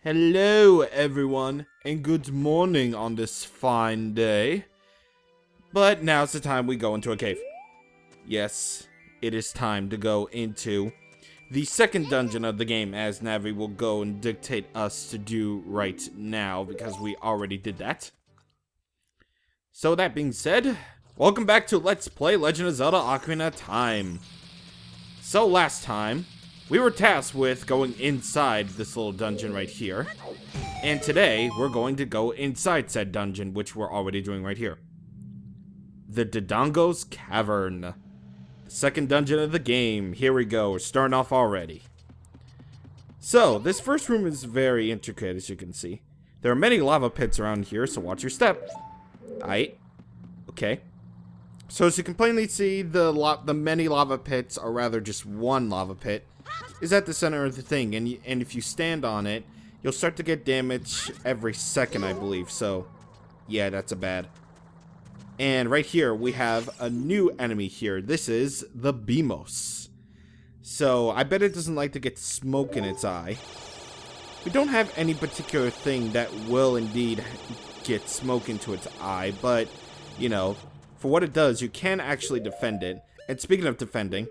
Hello everyone, and good morning on this fine day. But now's the time we go into a cave. Yes, it is time to go into the second dungeon of the game, as Navi will go and dictate us to do right now, because we already did that. So that being said, welcome back to Let's Play Legend of Zelda Ocarina of Time. So last time, we were tasked with going inside this little dungeon right here. And today, we're going to go inside said dungeon, which we're already doing right here. The Dodongo's Cavern. The second dungeon of the game. Here we go. We're starting off already. So, this first room is very intricate, as you can see. There are many lava pits around here, so watch your step. Aight. Okay. So, as you can plainly see, the many lava pits, or rather just one lava pit, is at the center of the thing, and if you stand on it, you'll start to get damage every second, I believe. So, yeah, that's a bad. And right here, we have a new enemy here. This is the Beamos. So, I bet it doesn't like to get smoke in its eye. We don't have any particular thing that will indeed get smoke into its eye, but, you know, for what it does, you can actually defend it. And speaking of defending,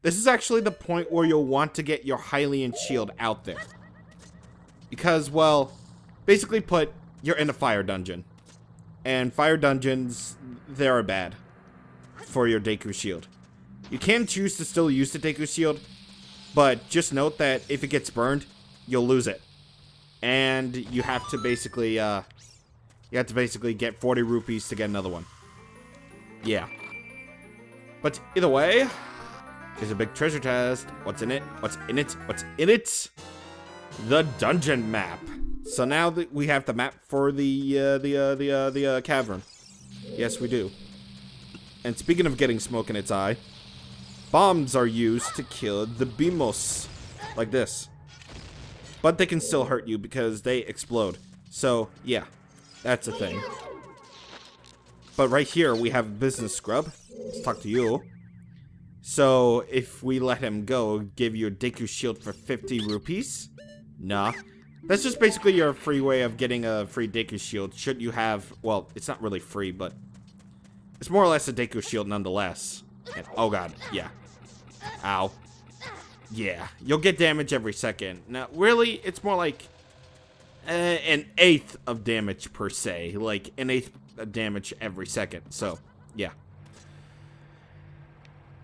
this is actually the point where you'll want to get your Hylian shield out there. Because, well, basically put, you're in a fire dungeon. And fire dungeons, they're bad for your Deku shield. You can choose to still use the Deku shield, but just note that if it gets burned, you'll lose it. And you have to basically, get 40 rupees to get another one. Yeah. But either way, there's a big treasure chest. What's in it? What's in it? What's in it? The dungeon map. So now that we have the map for the cavern. Yes, we do. And speaking of getting smoke in its eye, bombs are used to kill the Beamos. Like this. But they can still hurt you because they explode. So, yeah. That's a thing. But right here, we have Business Scrub. Let's talk to you. So, if we let him go, give you a Deku shield for 50 rupees? Nah. That's just basically your free way of getting a free Deku shield. Should you have, well, it's not really free, but it's more or less a Deku shield nonetheless. And, oh god, yeah. Ow. Yeah, you'll get damage every second. Now, really, it's more like an eighth of damage per se. Like, an eighth of damage every second. So, yeah.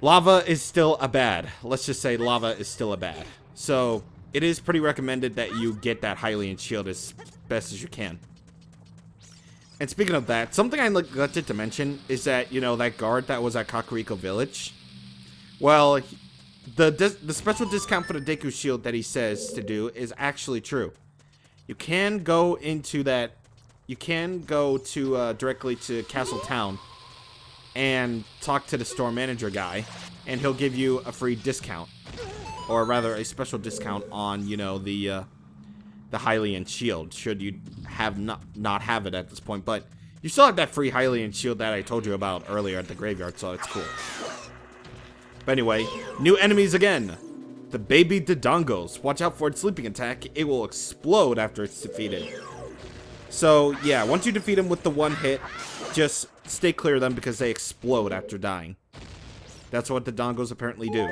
Lava is still a bad. Let's just say lava is still a bad. So, it is pretty recommended that you get that Hylian shield as best as you can. And speaking of that, something I neglected to mention is that, you know, that guard that was at Kakariko Village. Well, the special discount for the Deku shield that he says to do is actually true. You can go into that, you can go to, directly to Castle Town and talk to the store manager guy, and he'll give you a free discount, or rather a special discount on, you know, the Hylian shield, should you have not have it at this point. But you still have that free Hylian shield that I told you about earlier at the graveyard, so it's cool. But anyway, new enemies again. The baby Dodongos. Watch out for its sleeping attack. It will explode after it's defeated. So, yeah, once you defeat them with the one hit, just stay clear of them because they explode after dying. That's what the Dodongos apparently do.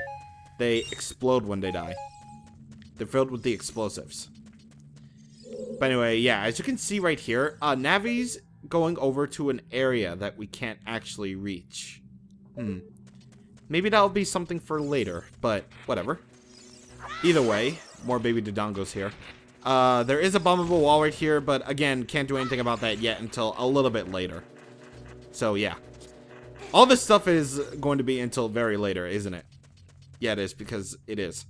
They explode when they die. They're filled with the explosives. But anyway, yeah, as you can see right here, Navi's going over to an area that we can't actually reach. Maybe that'll be something for later, but whatever. Either way, more baby Dodongos here. There is a bombable wall right here, but again, can't do anything about that yet until a little bit later. So, yeah. All this stuff is going to be until very later, isn't it? Yeah, it is, because it is.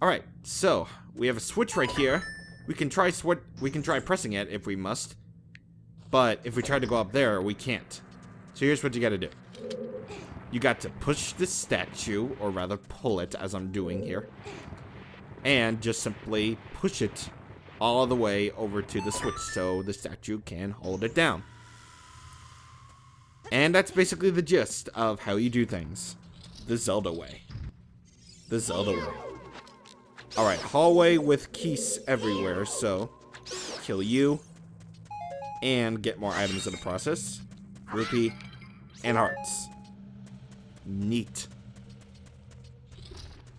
Alright, so, we have a switch right here. We can try pressing it if we must. But if we try to go up there, we can't. So here's what you gotta do. You got to push the statue, or rather pull it, as I'm doing here. And just simply push it all the way over to the switch so the statue can hold it down. And that's basically the gist of how you do things. The Zelda way. The Zelda way. Alright, hallway with keys everywhere, so kill you. And get more items in the process. Rupee and hearts. Neat.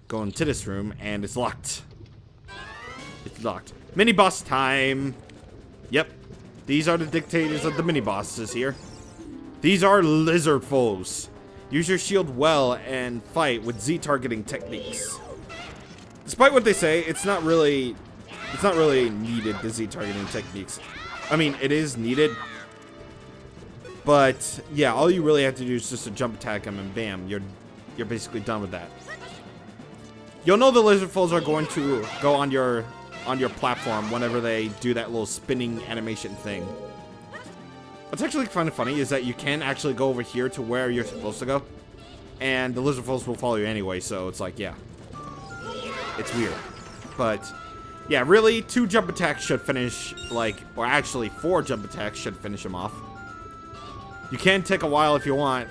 Go into this room, and it's locked. It's locked. Mini-boss time! Yep. These are the dictators of the mini-bosses here. These are lizard foes. Use your shield well and fight with Z-targeting techniques. Despite what they say, it's not really needed, the Z-targeting techniques. I mean, it is needed. But, yeah, all you really have to do is just to jump attack them, and bam, you're basically done with that. You'll know the lizard foes are going to go on your platform whenever they do that little spinning animation thing. What's actually kind of funny is that you can actually go over here to where you're supposed to go, and the lizard foes will follow you anyway, so it's like, yeah. It's weird. But, yeah, really, 2 jump attacks should finish, like, or actually 4 jump attacks should finish him off. You can take a while if you want,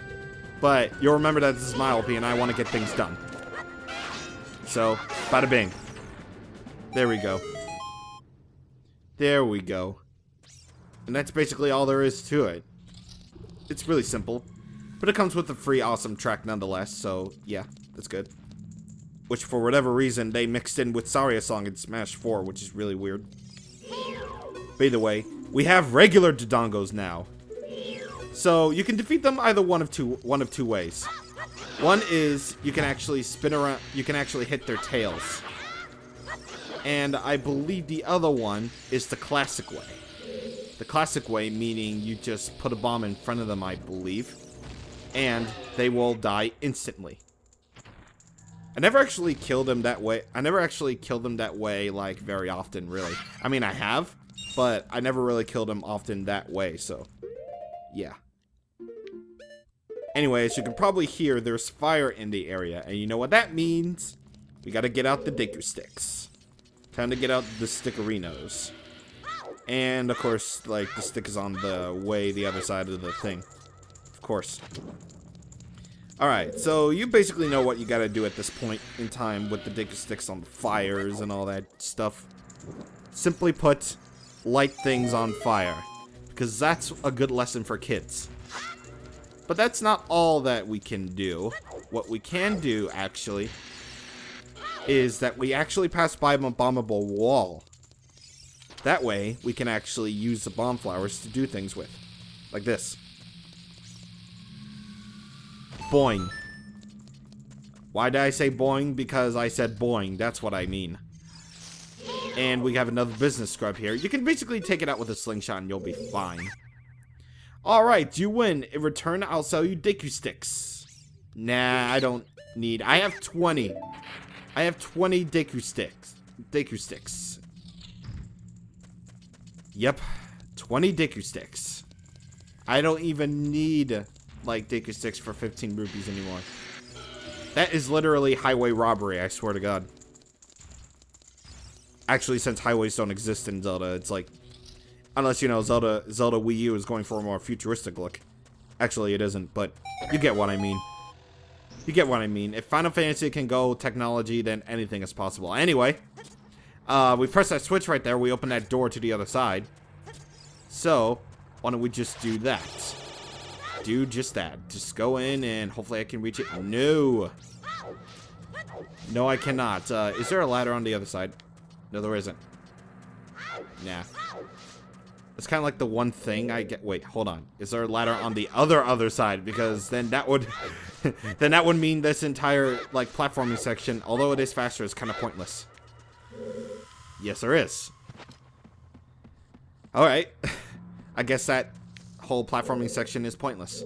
but you'll remember that this is my LP and I want to get things done. So, bada bing. There we go. There we go. And that's basically all there is to it. It's really simple. But it comes with a free awesome track nonetheless, so yeah, that's good. Which for whatever reason they mixed in with Saria's song in Smash 4, which is really weird. By the way, we have regular Dodongos now. So you can defeat them either one of two ways. One is you can actually spin around, you can actually hit their tails. And I believe the other one is the classic way. The classic way meaning you just put a bomb in front of them, I believe, and they will die instantly. I never actually killed them that way. Like, very often, really. I mean, I have, but I never really killed them often that way, so, yeah. Anyway, as you can probably hear, there's fire in the area, and you know what that means? We gotta get out the Deku Sticks. Time to get out the Stickerinos. And, of course, like, the stick is on the other side of the thing. Of course. Alright, so you basically know what you gotta do at this point in time with the Deku Sticks on the fires and all that stuff. Simply put, light things on fire. Because that's a good lesson for kids. But that's not all that we can do. What we can do, actually, is that we actually pass by a bombable wall. That way, we can actually use the bomb flowers to do things with. Like this. Boing. Why did I say boing? Because I said boing. That's what I mean. And we have another business scrub here. You can basically take it out with a slingshot and you'll be fine. Alright, you win. In return, I'll sell you Deku Sticks. Nah, I don't need... I have 20. I have 20 Deku Sticks. Deku Sticks. Yep. 20 Deku Sticks. I don't even need, like, Deku Sticks for 15 rupees anymore. That is literally highway robbery, I swear to God. Actually, since highways don't exist in Zelda, it's like... Unless, you know, Zelda Wii U is going for a more futuristic look. Actually, it isn't, but you get what I mean. You get what I mean. If Final Fantasy can go technology, then anything is possible. Anyway, we press that switch right there. We open that door to the other side. So, why don't we just do that? Do just that. Just go in and hopefully I can reach it. No. No, I cannot. Is there a ladder on the other side? No, there isn't. Nah. It's kind of like the one thing I get. Wait, hold on. Is there a ladder on the other side? Because then that would, then that would mean this entire like platforming section, although it is faster, is kind of pointless. Yes, there is. All right. I guess that whole platforming section is pointless.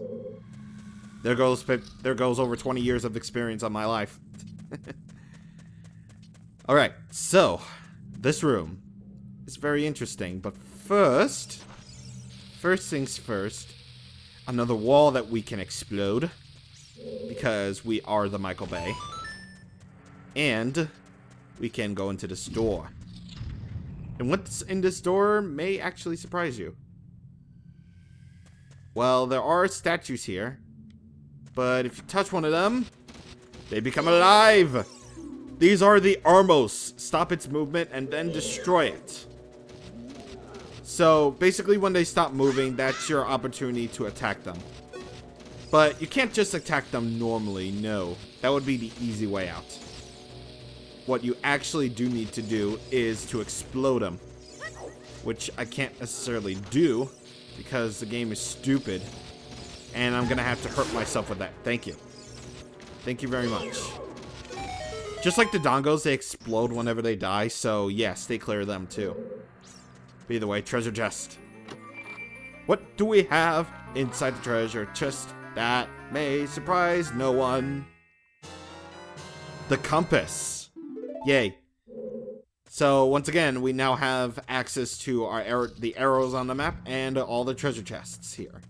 There goes over 20 years of experience on my life. All right. So, this room is very interesting, but first things first, another wall that we can explode, because we are the Michael Bay. And we can go into this door. And what's in this door may actually surprise you. Well, there are statues here, but if you touch one of them, they become alive. These are the Armos. Stop its movement and then destroy it. So basically when they stop moving, that's your opportunity to attack them. But you can't just attack them normally, no. That would be the easy way out. What you actually do need to do is to explode them. Which I can't necessarily do because the game is stupid. And I'm gonna have to hurt myself with that. Thank you. Thank you very much. Just like the Dodongos, they explode whenever they die, so yeah, stay clear of them too. But either way, treasure chest. What do we have inside the treasure chest that may surprise no one? The compass. Yay. So once again, we now have access to our the arrows on the map and all the treasure chests here.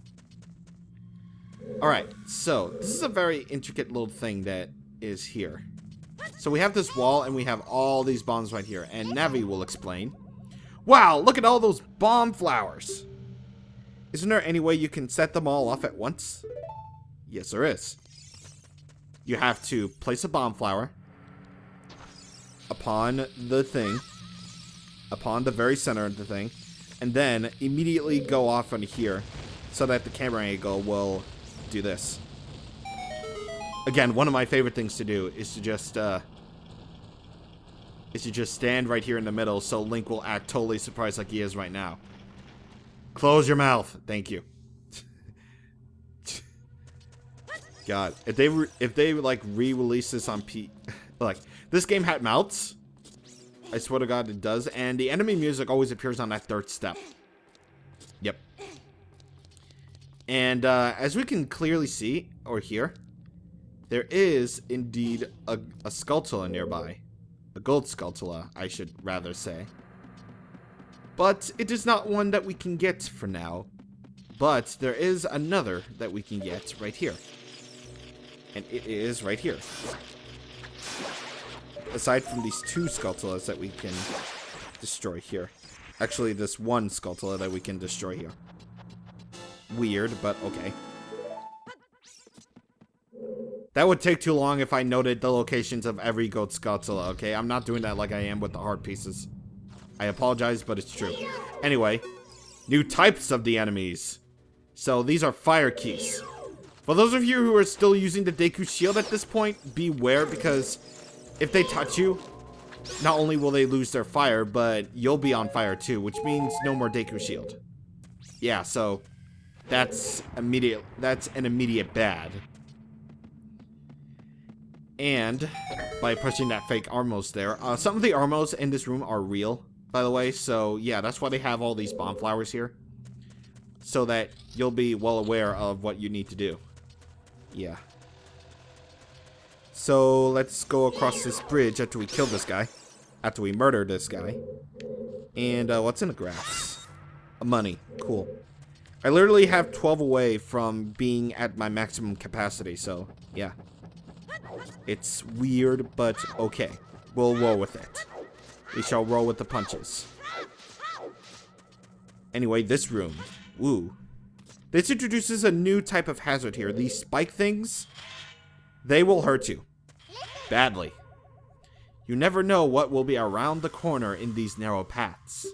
Alright, so this is a very intricate little thing that is here. So we have this wall and we have all these bombs right here, and Navi will explain. Wow, look at all those bomb flowers. Isn't there any way you can set them all off at once? Yes, there is. You have to place a bomb flower upon the thing, upon the very center of the thing, and then immediately go off on here so that the camera angle will do this. Again, one of my favorite things to do is to just stand right here in the middle so Link will act totally surprised like he is right now. Close your mouth. Thank you. God, if they like re-release this on like this game had mouths, I swear to God it does, and the enemy music always appears on that third step. Yep. And as we can clearly see or hear, there is indeed a Skulltula nearby. A gold Skulltula, I should rather say. But it is not one that we can get for now. But there is another that we can get right here. And it is right here. Aside from these two Skulltulas that we can destroy here. Actually, this one Skulltula that we can destroy here. Weird, but okay. That would take too long if I noted the locations of every gold Skulltula, okay? I'm not doing that like I am with the hard pieces. I apologize, but it's true. Anyway, new types of the enemies. So these are fire keys. For those of you who are still using the Deku Shield at this point, beware, because if they touch you, not only will they lose their fire, but you'll be on fire too, which means no more Deku Shield. Yeah, so that's an immediate bad. And by pushing that fake Armos there, some of the Armos in this room are real, by the way. So yeah, that's why they have all these bomb flowers here, so that you'll be well aware of what you need to do. Yeah. So let's go across this bridge after we kill this guy, after we murder this guy. And what's in the grass? Money. Cool. I literally have 12 away from being at my maximum capacity, so yeah. It's weird, but okay. We'll roll with it. We shall roll with the punches. Anyway, this room. Woo. This introduces a new type of hazard here. These spike things, they will hurt you. Badly. You never know what will be around the corner in these narrow paths.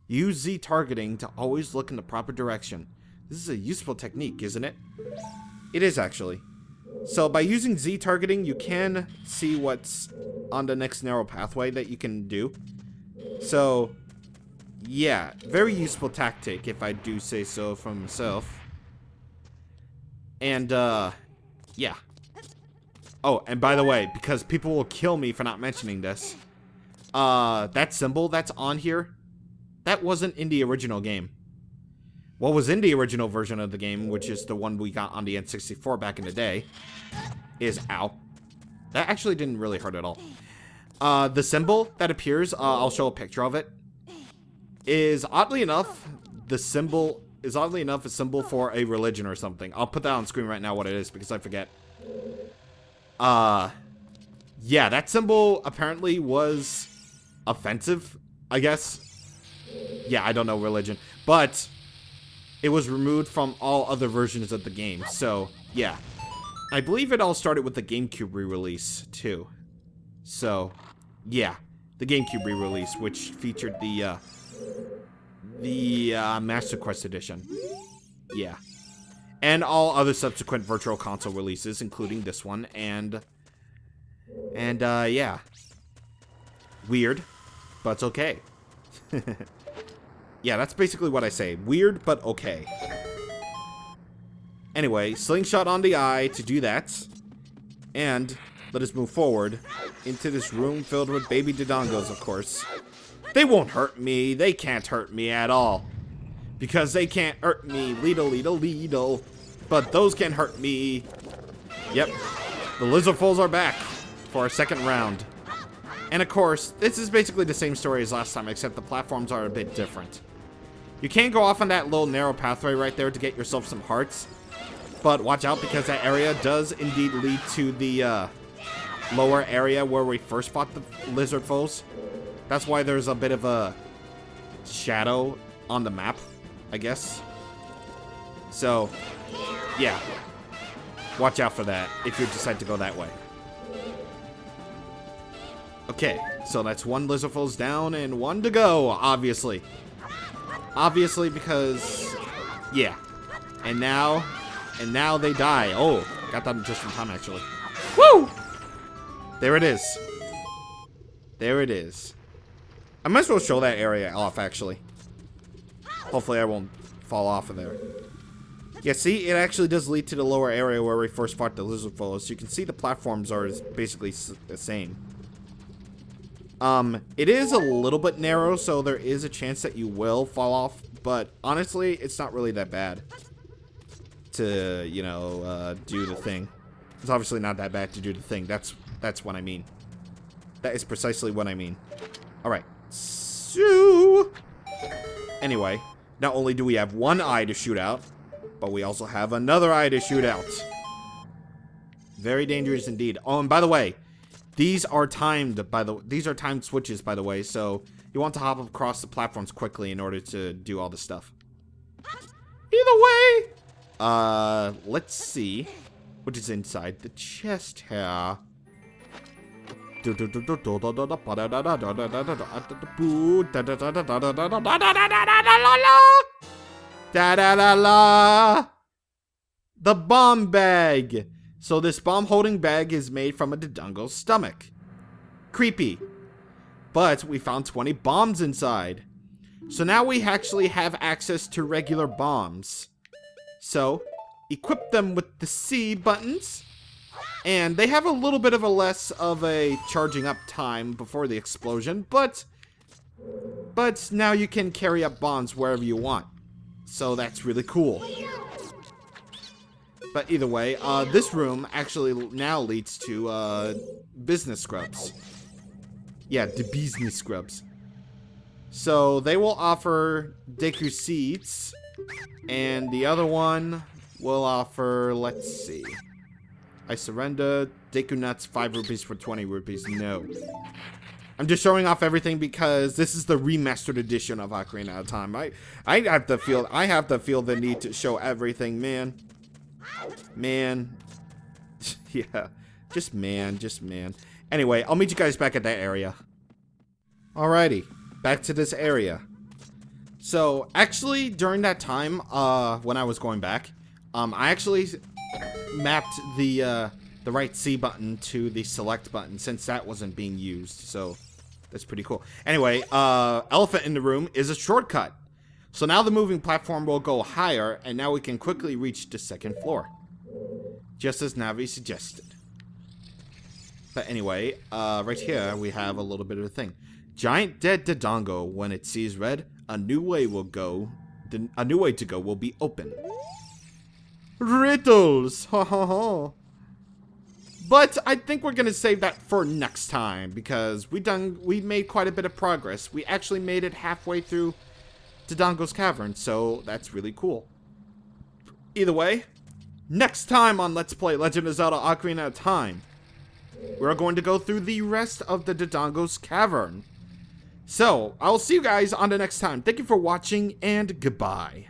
Use Z targeting to always look in the proper direction. This is a useful technique, isn't it? It is, actually. So by using Z targeting, you can see what's on the next narrow pathway that you can do. So, yeah, very useful tactic, if I do say so from myself. And, yeah. Oh, and by the way, because people will kill me for not mentioning this, that symbol that's on here, that wasn't in the original game. What was in the original version of the game, which is the one we got on the N64 back in the day, is, ow. That actually didn't really hurt at all. The symbol that appears, I'll show a picture of it, is oddly enough, a symbol for a religion or something. I'll put that on screen right now what it is because I forget. Yeah, that symbol apparently was offensive, I guess. Yeah, I don't know religion, but it was removed from all other versions of the game, so yeah. I believe it all started with the GameCube re-release, too. So, yeah. The GameCube re-release, which featured the Master Quest Edition. Yeah. And all other subsequent Virtual Console releases, including this one, and yeah. Weird, but it's okay. Yeah, that's basically what I say. Weird, but okay. Anyway, slingshot on the eye to do that. And let us move forward into this room filled with baby Dodongos, of course. They won't hurt me. They can't hurt me at all. Because they can't hurt me. Leedle, leedle, leedle. But those can hurt me. Yep. The Lizardfuls are back for a second round. And of course, this is basically the same story as last time, except the platforms are a bit different. You can go off on that little narrow pathway right there to get yourself some hearts. But watch out, because that area does indeed lead to the lower area where we first fought the Lizardfuls. That's why there's a bit of a shadow on the map, I guess. So, yeah. Watch out for that if you decide to go that way. Okay, so that's one Lizardful's down and one to go, obviously. Obviously, because, yeah. And now they die. Oh, got that just in time, actually. Woo! There it is. There it is. I might as well show that area off, actually. Hopefully I won't fall off of there. Yeah, see, it actually does lead to the lower area where we first fought the Lizardful. So you can see the platforms are basically the same. It is a little bit narrow, so there is a chance that you will fall off. But honestly, it's not really that bad to, you know, do the thing. It's obviously not that bad to do the thing. That's what I mean. That is precisely what I mean. Alright. So, anyway, not only do we have one eye to shoot out, but we also have another eye to shoot out. Very dangerous indeed. Oh, and by the way, these are timed switches, by the way, so you want to hop across the platforms quickly in order to do all this stuff. Either way, let's see what is inside the chest here. The bomb bag. So this bomb holding bag is made from a Dodongo's stomach. Creepy. But we found 20 bombs inside. So now we actually have access to regular bombs. So equip them with the C buttons. And they have a little bit of a less of a charging up time before the explosion, but now you can carry up bombs wherever you want. So that's really cool. But either way, this room actually now leads to business scrubs. Yeah, the business scrubs. So they will offer Deku seeds, and the other one will offer, let's see. I surrender. Deku nuts, 5 rupees for 20 rupees. No. I'm just showing off everything because this is the remastered edition of Ocarina of Time. I have to feel the need to show everything, man. Man. Yeah. Just man. Anyway, I'll meet you guys back at that area. Alrighty. Back to this area. So, actually, during that time, when I was going back, I actually mapped the right C button to the select button since that wasn't being used, so that's pretty cool. Anyway, elephant in the room is a shortcut. So now the moving platform will go higher, and now we can quickly reach the second floor. Just as Navi suggested. But anyway, right here we have a little bit of a thing. Giant dead Dodongo, when it sees red, a new way to go will be open. Riddles! Ha ha ha. But I think we're gonna save that for next time because we made quite a bit of progress. We actually made it halfway through Dodongo's Cavern, so that's really cool. Either way, next time on Let's Play Legend of Zelda Ocarina of Time, we're going to go through the rest of the Dodongo's Cavern. So, I'll see you guys on the next time. Thank you for watching, and goodbye.